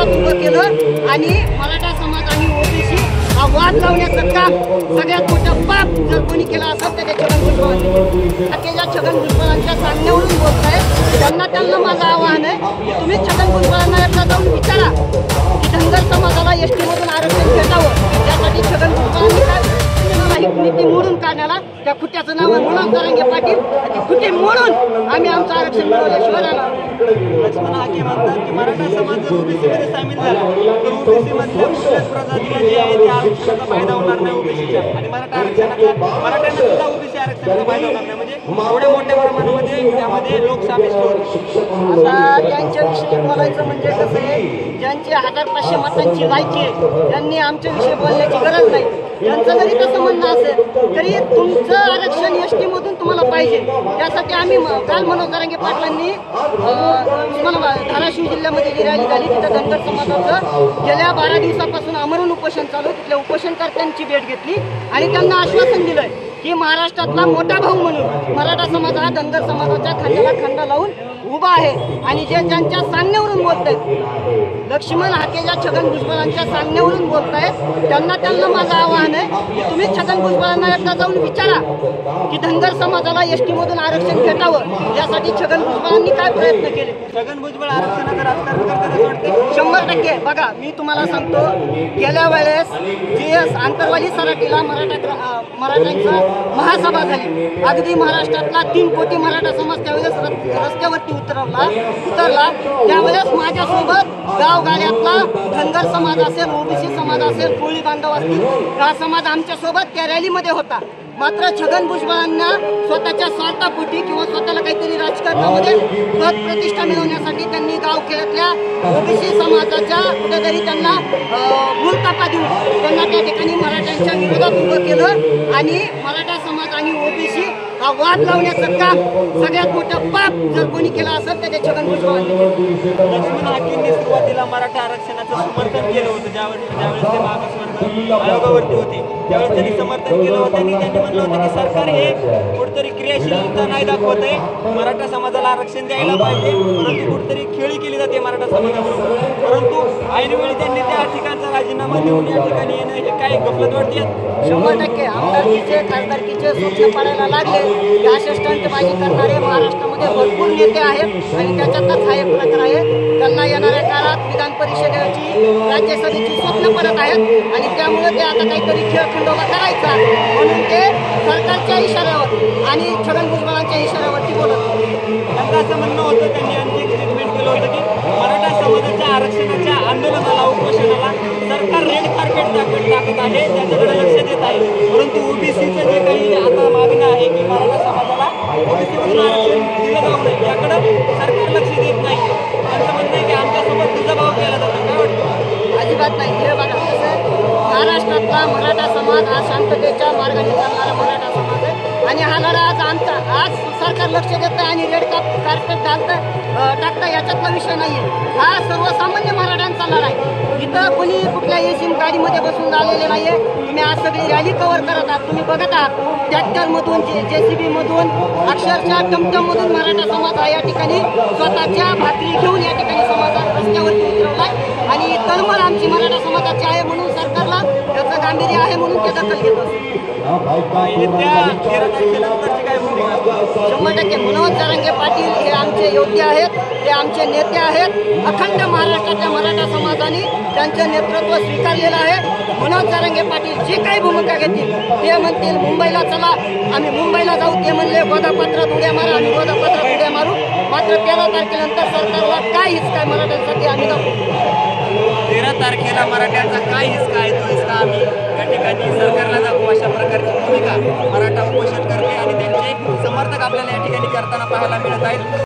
विरोधात उभं केलं आणि मराठा समाज आणि ओबीसी हा वाद लावण्याचं काम सगळ्यात मोठं पाप जर कोणी केलं असेल तर ते छगन भुजबळ. अखेरच्या छगन भुजबळांच्या सांगण्यावरून बोलतायत. त्यांना माझं आव्हान आहे की तुम्ही छगन भुजबळांना एकदा जाऊन विचारा की धनगर समाजाला एसटी मधून आरक्षण भेटावं यासाठी छगन भुजबळांनी काय नीती मोडून काढण्याला त्या खुट्याचं नाव आहे मनोज जरांगे पाटील. ती खुटी मोडून आम्ही आमचं आरक्षण मिळवल्याशिवाय राहणार. लक्ष्मण हाके म्हणतात की मराठा समाज जर ओबीसी मध्ये सामील झाला तर ओबीसी मधल्या कुठल्याच प्रजातीला जे आहे त्या आरक्षणाचा फायदा होणार नाही ओबीसीच्या आणि मराठ्यांना सुद्धा ओबीसी आरक्षणाचा फायदा होणार नाही. म्हणजे एवढ्या मोठ्या प्रमाणामध्ये त्यामध्ये लोक सामील होतील. आता त्यांच्याविषयी बोलायचं म्हणजे कसं आहे, ज्यांची 1500 मतांची लायकी आहे त्यांनी आमच्याविषयी बोलण्याची गरज नाही. त्यांचं जरी तसं म्हणणं असेल तरी तुमचं आरक्षण एसटी मधून तुम्हाला पाहिजे त्यासाठी आम्ही काल मनोज जरांगे पाटलांनी धाराशिव जिल्ह्यामध्ये जी रॅली झाली तिथं धनगर समाजाचं गेल्या 12 दिवसापासून आमरण उपोषण चालू आहे. तिथल्या उपोषणकर्त्यांची भेट घेतली आणि त्यांना आश्वासन दिलंय की महाराष्ट्रातला मोठा भाऊ म्हणून मराठा समाज हा धनगर समाजाच्या खांद्याला खांदा लावून उभा आहे. आणि जे ज्यांच्या सांगण्यावरून बोलत आहेत, लक्ष्मण हाकेच्या छगन भुजबळांच्या सांगण्यावरून बोलत आहेत, त्यांना माझं आव्हान आहे की तुम्ही छगन भुजबळांना एकदा जाऊन विचारा की धनगर समाजाला एसटी मधून आरक्षण भेटावं यासाठी छगन भुजबळांनी काय प्रयत्न केले. छगन भुजबळ आरक्षणाचं राजकारण करतात वाटते. 100% बघा मी तुम्हाला सांगतो, गेल्या वेळेस GS आंतरवाली सराटीला मराठ्यांचा महासभा झाली. अगदी महाराष्ट्रातला 3 कोटी मराठा समाज त्यावेळेस रस्त्यावरती उतरला. त्यावेळेस माझ्यासोबत गावगाड्यातला धनगर समाज असेल, ओबीसी समाज असेल, कोळी बांधव असतील, हा समाज आमच्यासोबत त्या रॅलीमध्ये होता. मात्र छगन भुजबळांना स्वतःच्या स्वार्थापोटी किंवा स्वतःला काहीतरी राजकारणामध्ये पद प्रतिष्ठा मिळवण्यासाठी त्यांनी गावखेड्यातल्या ओबीसी समाजाच्या कुठेतरी त्यांना भूलथापा देऊन त्यांना त्या ठिकाणी मराठ्यांच्या विरोधात उभं केलं आणि मराठा समाज आणि ओबीसी हा वाद लावण्याचं काम सगळ्यात मोठं पाप जर कोणी केलं असेल तर ते छगन भुजबळांनी. लक्ष्मण हाकेंनी सुरुवातीला मराठा आरक्षणाचं समर्थन केलं होतं. ज्यावेळेस ते मागासवर्ग आयोगावरती होते त्यावेळेस त्यांनी समर्थन केलं होतं आणि त्यांनी म्हणलं होतं की सरकार हे कुठेतरी क्रियाशीलता नाही दाखवत आहे, मराठा समाजाला आरक्षण द्यायला पाहिजे, परंतु कुठेतरी खेळी केली जाते मराठा समाजाबरोबर. परंतु ऐनवेळी त्यांनी त्या ठिकाणचा राजीनामा देऊन या ठिकाणी येणं हे काय गफलत वाटते. 100% आमदारकीचे खासदारकीचे स्वप्न पडायला लागले. अशा स्टंटबाजी करणारे महाराष्ट्रामध्ये भरपूर नेते आहेत आणि त्याच्यातच हा एक प्रकार आहे. त्यांना येणाऱ्या काळात विधान परिषदेची राज्यसभेची स्वप्न पडत आहेत आणि त्यामुळे ते आता काहीतरी खेळखंडोबा करायचा म्हणून ते सरकारच्या इशाऱ्यावर आणि छगन भुजबळांच्या इशाऱ्यावरती बोलत. त्यांचं असं म्हणणं होतं, त्यांनी आणखी एक स्टेटमेंट केलं होतं की मराठा समाजाच्या आरक्षणाच्या आंदोलनाला उपोषणाला सरकार रेड कार्पेट टाकत आहे, त्याच्याकडे लक्ष देत आहे. परंतु ओबीसीचं जे काही आता मागणं आहे की मराठा समाजाला ओबीसीमधून आरक्षण दिलं जाऊ नये याकडं सरकार लक्ष देत नाही. त्यांचं म्हणणं आहे की आमच्यासोबत दुजाभाव केला जातो. काय वाटतं? अजिबात नाही. हे बघा कसं महाराष्ट्रातला मराठा समाज हा शांततेच्या मार्गाने चालणारा मराठा समाज आहे आणि हा लढा आज सरकार लक्ष देतं आणि रेड कार्पेट टाकतं याच्यातला विषय नाही आहे. हा सर्वसामान्य मराठ्यांचा लढा आहे. इथं कोणी कुठल्या एसीम गाडीमध्ये बसून आलेले नाही आहे. तुम्ही आज सगळी रॅली कव्हर करत आहात, तुम्ही बघत आहात ट्रॅक्टरमधून JCB मधून अक्षरशः टमटममधून मराठा समाज हा या ठिकाणी स्वतःच्या भाकरी घेऊन या ठिकाणी समाजात रस्त्यावरती उतरवलाय आणि तळमळ आमची मराठा समाजाची आहे म्हणून सरकारला त्याचं गांभीर्य आहे म्हणून ते दखल घेत असतो. 100% मनोज जरांगे पाटील हे आमचे योद्धे आहेत, ते आमचे नेते आहेत. अखंड महाराष्ट्राच्या मराठा समाजाने त्यांचं नेतृत्व स्वीकारलेलं आहे. मनोज जरांगे पाटील जी काही भूमिका घेतील ते म्हणतील मुंबईला चला, आम्ही मुंबईला जाऊ. ते म्हणले गोदापत्रात उड्या मारा, आम्ही गोदापत्रात उड्या मारू. मात्र 13 तारखेनंतर सरकारला काय हिसका मराठ्यांसाठी आम्ही दाखवू. 13 तारखेला मराठ्यांचा काय हिसका आहे तो हिसका आम्ही या ठिकाणी सरकारला दाखवू. अशा प्रकारची भूमिका मराठा उपोषण करते आणि त्यांचे समर्थक आपल्याला या ठिकाणी करताना पाहायला मिळत आहेत.